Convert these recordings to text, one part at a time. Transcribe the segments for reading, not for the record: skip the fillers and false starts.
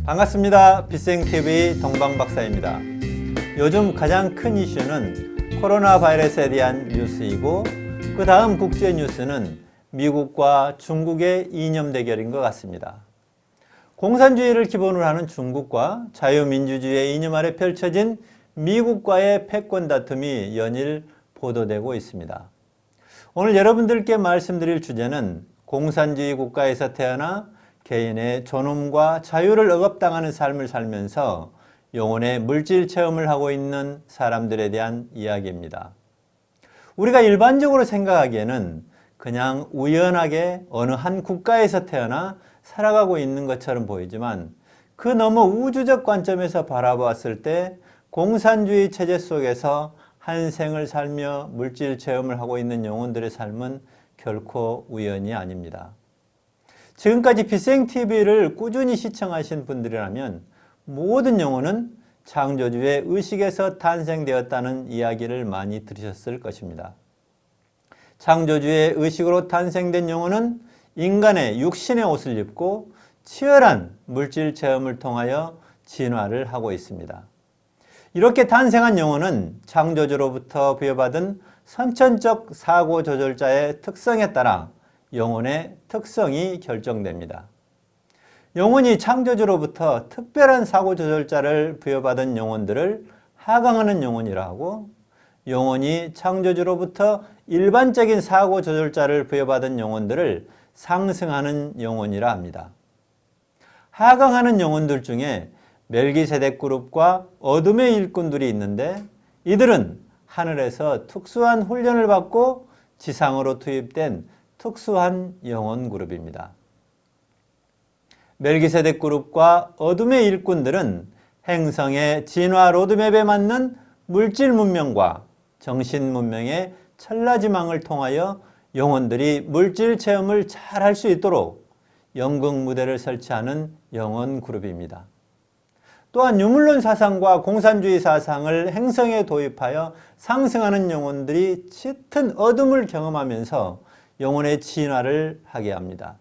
반갑습니다. 비생TV 동방박사입니다. 요즘 가장 큰 이슈는 코로나 바이러스에 대한 뉴스이고 그 다음 국제 뉴스는 미국과 중국의 이념 대결인 것 같습니다. 공산주의를 기본으로 하는 중국과 자유민주주의의 이념 아래 펼쳐진 미국과의 패권 다툼이 연일 보도되고 있습니다. 오늘 여러분들께 말씀드릴 주제는 공산주의 국가에서 태어나 개인의 존엄과 자유를 억압당하는 삶을 살면서 영혼의 물질 체험을 하고 있는 사람들에 대한 이야기입니다. 우리가 일반적으로 생각하기에는 그냥 우연하게 어느 한 국가에서 태어나 살아가고 있는 것처럼 보이지만 그 너무 우주적 관점에서 바라보았을 때 공산주의 체제 속에서 한 생을 살며 물질 체험을 하고 있는 영혼들의 삶은 결코 우연이 아닙니다. 지금까지 비생TV를 꾸준히 시청하신 분들이라면 모든 영혼은 창조주의 의식에서 탄생되었다는 이야기를 많이 들으셨을 것입니다. 창조주의 의식으로 탄생된 영혼은 인간의 육신의 옷을 입고 치열한 물질 체험을 통하여 진화를 하고 있습니다. 이렇게 탄생한 영혼은 창조주로부터 부여받은 선천적 사고 조절자의 특성에 따라 영혼의 특성이 결정됩니다. 영혼이 창조주로부터 특별한 사고 조절자를 부여받은 영혼들을 하강하는 영혼이라 하고, 영혼이 창조주로부터 일반적인 사고 조절자를 부여받은 영혼들을 상승하는 영혼이라 합니다. 하강하는 영혼들 중에 멜기세덱 그룹과 어둠의 일꾼들이 있는데, 이들은 하늘에서 특수한 훈련을 받고 지상으로 투입된 특수한 영혼 그룹입니다. 멜기세덱 그룹과 어둠의 일꾼들은 행성의 진화 로드맵에 맞는 물질 문명과 정신 문명의 천라지망을 통하여 영혼들이 물질 체험을 잘 할 수 있도록 연극 무대를 설치하는 영혼 그룹입니다. 또한 유물론 사상과 공산주의 사상을 행성에 도입하여 상승하는 영혼들이 짙은 어둠을 경험하면서 영혼의 진화를 하게 합니다.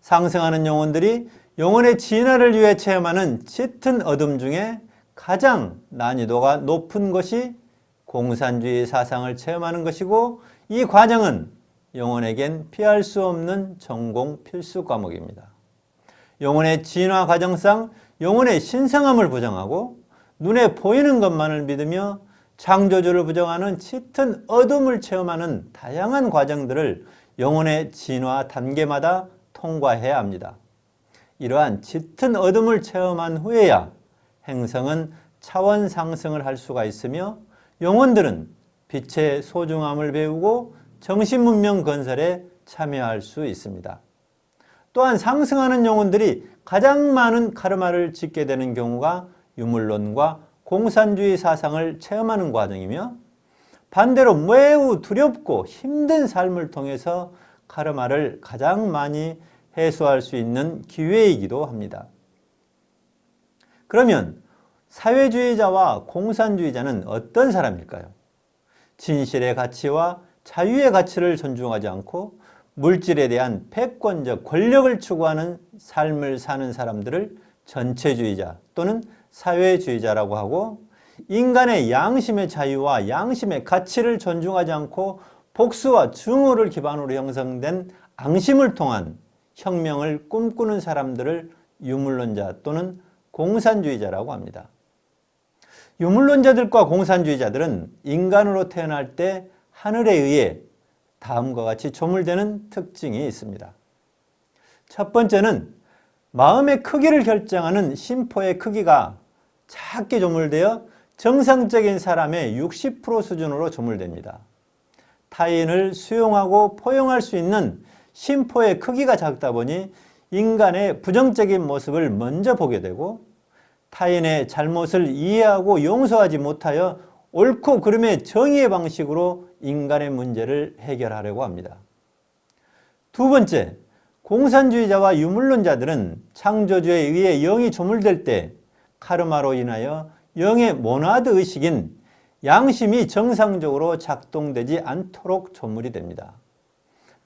상승하는 영혼들이 영혼의 진화를 위해 체험하는 짙은 어둠 중에 가장 난이도가 높은 것이 공산주의 사상을 체험하는 것이고, 이 과정은 영혼에겐 피할 수 없는 전공 필수 과목입니다. 영혼의 진화 과정상 영혼의 신성함을 보장하고 눈에 보이는 것만을 믿으며 창조주를 부정하는 짙은 어둠을 체험하는 다양한 과정들을 영혼의 진화 단계마다 통과해야 합니다. 이러한 짙은 어둠을 체험한 후에야 행성은 차원 상승을 할 수가 있으며 영혼들은 빛의 소중함을 배우고 정신문명 건설에 참여할 수 있습니다. 또한 상승하는 영혼들이 가장 많은 카르마를 짓게 되는 경우가 유물론과 공산주의 사상을 체험하는 과정이며, 반대로 매우 두렵고 힘든 삶을 통해서 카르마를 가장 많이 해소할 수 있는 기회이기도 합니다. 그러면 사회주의자와 공산주의자는 어떤 사람일까요? 진실의 가치와 자유의 가치를 존중하지 않고 물질에 대한 패권적 권력을 추구하는 삶을 사는 사람들을 전체주의자 또는 사회주의자라고 하고, 인간의 양심의 자유와 양심의 가치를 존중하지 않고 복수와 증오를 기반으로 형성된 앙심을 통한 혁명을 꿈꾸는 사람들을 유물론자 또는 공산주의자라고 합니다. 유물론자들과 공산주의자들은 인간으로 태어날 때 하늘에 의해 다음과 같이 조물되는 특징이 있습니다. 첫 번째는 마음의 크기를 결정하는 심포의 크기가 작게 조물되어 정상적인 사람의 60% 수준으로 조물됩니다. 타인을 수용하고 포용할 수 있는 심포의 크기가 작다 보니 인간의 부정적인 모습을 먼저 보게 되고, 타인의 잘못을 이해하고 용서하지 못하여 옳고 그름의 정의의 방식으로 인간의 문제를 해결하려고 합니다. 두 번째, 공산주의자와 유물론자들은 창조주에 의해 영이 조물될 때 카르마로 인하여 영의 모나드 의식인 양심이 정상적으로 작동되지 않도록 조물이 됩니다.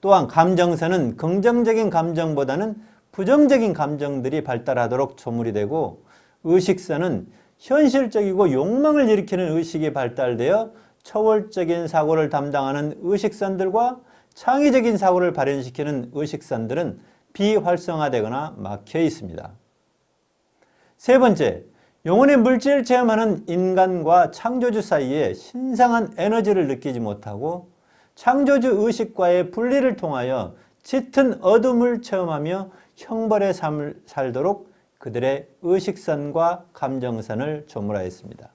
또한 감정선은 긍정적인 감정보다는 부정적인 감정들이 발달하도록 조물이 되고, 의식선은 현실적이고 욕망을 일으키는 의식이 발달되어 초월적인 사고를 담당하는 의식선들과 창의적인 사고를 발현시키는 의식선들은 비활성화되거나 막혀 있습니다. 세 번째, 영혼의 물질을 체험하는 인간과 창조주 사이에 신성한 에너지를 느끼지 못하고 창조주 의식과의 분리를 통하여 짙은 어둠을 체험하며 형벌의 삶을 살도록 그들의 의식선과 감정선을 조물하였습니다.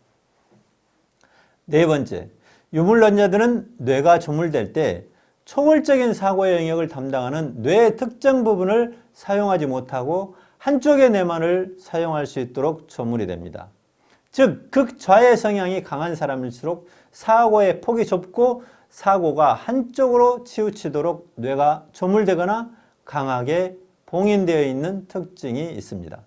네 번째, 유물론자들은 뇌가 조물될 때 초월적인 사고의 영역을 담당하는 뇌의 특정 부분을 사용하지 못하고 한쪽의 뇌만을 사용할 수 있도록 조물이 됩니다. 즉, 극좌의 성향이 강한 사람일수록 사고의 폭이 좁고 사고가 한쪽으로 치우치도록 뇌가 조물되거나 강하게 봉인되어 있는 특징이 있습니다.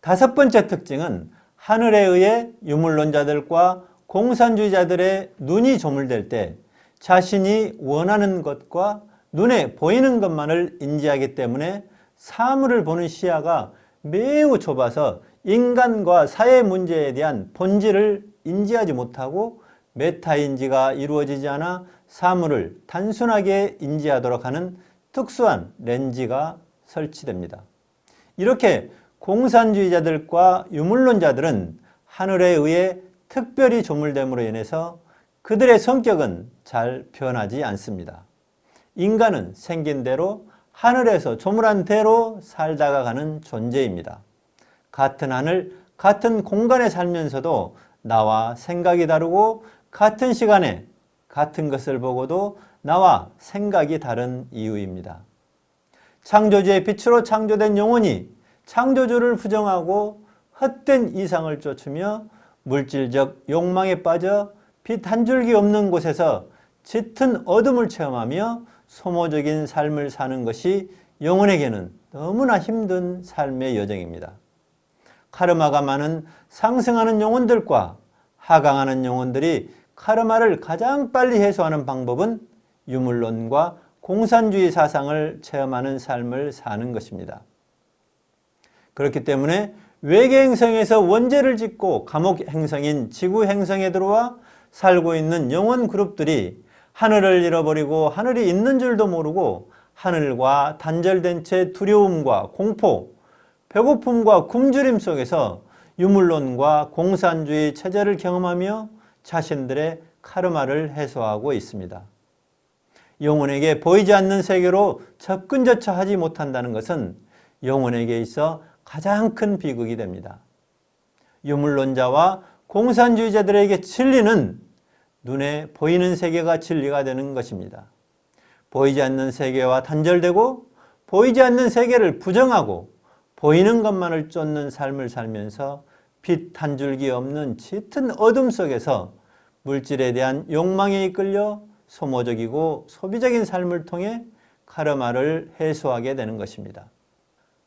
다섯 번째 특징은 하늘에 의해 유물론자들과 공산주의자들의 눈이 조물될 때 자신이 원하는 것과 눈에 보이는 것만을 인지하기 때문에 사물을 보는 시야가 매우 좁아서 인간과 사회 문제에 대한 본질을 인지하지 못하고 메타인지가 이루어지지 않아 사물을 단순하게 인지하도록 하는 특수한 렌즈가 설치됩니다. 이렇게 공산주의자들과 유물론자들은 하늘에 의해 특별히 조물됨으로 인해서 그들의 성격은 잘 변하지 않습니다. 인간은 생긴 대로 하늘에서 조물한 대로 살다가 가는 존재입니다. 같은 하늘, 같은 공간에 살면서도 나와 생각이 다르고 같은 시간에 같은 것을 보고도 나와 생각이 다른 이유입니다. 창조주의 빛으로 창조된 영혼이 창조주를 부정하고 헛된 이상을 쫓으며 물질적 욕망에 빠져 빛 한 줄기 없는 곳에서 짙은 어둠을 체험하며 소모적인 삶을 사는 것이 영혼에게는 너무나 힘든 삶의 여정입니다. 카르마가 많은 상승하는 영혼들과 하강하는 영혼들이 카르마를 가장 빨리 해소하는 방법은 유물론과 공산주의 사상을 체험하는 삶을 사는 것입니다. 그렇기 때문에 외계 행성에서 원죄를 짓고 감옥 행성인 지구 행성에 들어와 살고 있는 영혼 그룹들이 하늘을 잃어버리고 하늘이 있는 줄도 모르고 하늘과 단절된 채 두려움과 공포, 배고픔과 굶주림 속에서 유물론과 공산주의 체제를 경험하며 자신들의 카르마를 해소하고 있습니다. 영혼에게 보이지 않는 세계로 접근조차 하지 못한다는 것은 영혼에게 있어 가장 큰 비극이 됩니다. 유물론자와 공산주의자들에게 진리는 눈에 보이는 세계가 진리가 되는 것입니다. 보이지 않는 세계와 단절되고 보이지 않는 세계를 부정하고 보이는 것만을 쫓는 삶을 살면서 빛 한 줄기 없는 짙은 어둠 속에서 물질에 대한 욕망에 이끌려 소모적이고 소비적인 삶을 통해 카르마를 해소하게 되는 것입니다.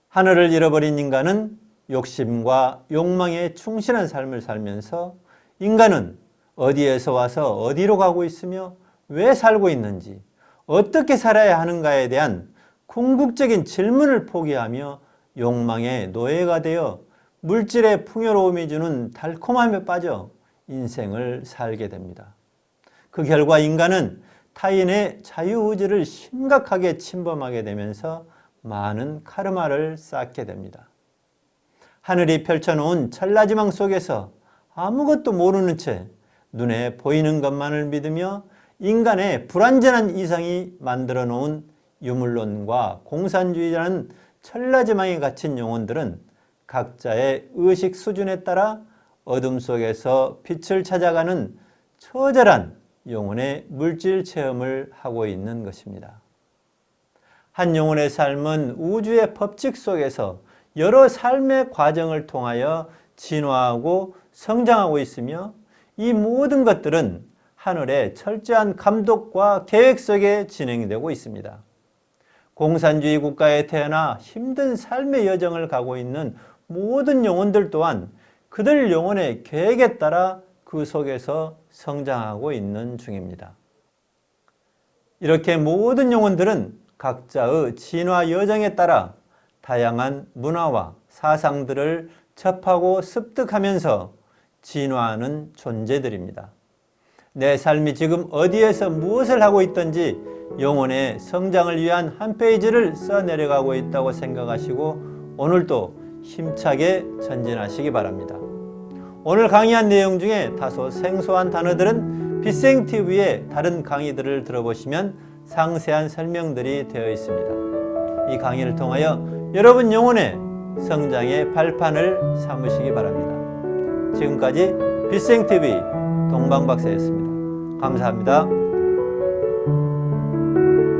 하늘을 잃어버린 인간은 욕심과 욕망에 충실한 삶을 살면서 인간은 어디에서 와서 어디로 가고 있으며 왜 살고 있는지 어떻게 살아야 하는가에 대한 궁극적인 질문을 포기하며 욕망의 노예가 되어 물질의 풍요로움이 주는 달콤함에 빠져 인생을 살게 됩니다. 그 결과 인간은 타인의 자유의지를 심각하게 침범하게 되면서 많은 카르마를 쌓게 됩니다. 하늘이 펼쳐놓은 천라지망 속에서 아무것도 모르는 채 눈에 보이는 것만을 믿으며 인간의 불완전한 이상이 만들어 놓은 유물론과 공산주의라는 천라지망에 갇힌 영혼들은 각자의 의식 수준에 따라 어둠 속에서 빛을 찾아가는 처절한 영혼의 물질 체험을 하고 있는 것입니다. 한 영혼의 삶은 우주의 법칙 속에서 여러 삶의 과정을 통하여 진화하고 성장하고 있으며 이 모든 것들은 하늘의 철저한 감독과 계획 속에 진행되고 있습니다. 공산주의 국가에 태어나 힘든 삶의 여정을 가고 있는 모든 영혼들 또한 그들 영혼의 계획에 따라 그 속에서 성장하고 있는 중입니다. 이렇게 모든 영혼들은 각자의 진화 여정에 따라 다양한 문화와 사상들을 접하고 습득하면서 진화하는 존재들입니다. 내 삶이 지금 어디에서 무엇을 하고 있든지 영혼의 성장을 위한 한 페이지를 써내려가고 있다고 생각하시고 오늘도 힘차게 전진하시기 바랍니다. 오늘 강의한 내용 중에 다소 생소한 단어들은 빗생TV의 다른 강의들을 들어보시면 상세한 설명들이 되어 있습니다. 이 강의를 통하여 여러분 영혼의 성장의 발판을 삼으시기 바랍니다. 지금까지 빗생TV 동방박사였습니다. 감사합니다.